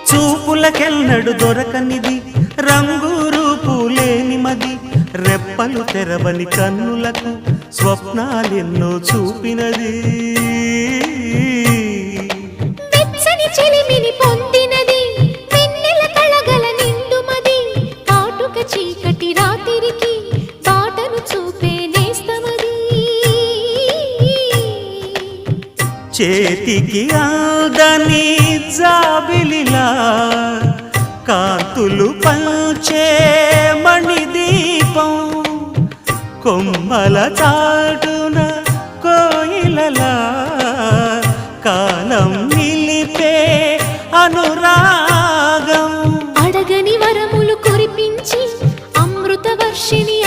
చూపులకెన్నడు దొరకనిది రంగు రూపు లేని మది రెప్పలు తెరవని కన్నులకు స్వప్నాలెన్నో చూపినది వెచ్చని చెలిమిని పొందినది వెన్నెల కళగల నిండుమది కాటుక చీకటి రాత్రికి బాటను చూపే నేస్తమది చేతికి ఆదని జాబిలిలా కాంతులు పంచే మణిదీపం కొమ్మల చాటున కోయిలలా కాలం నిలిపే అనురాగం అడగని వరములు కురిపించి అమృత వర్షిణి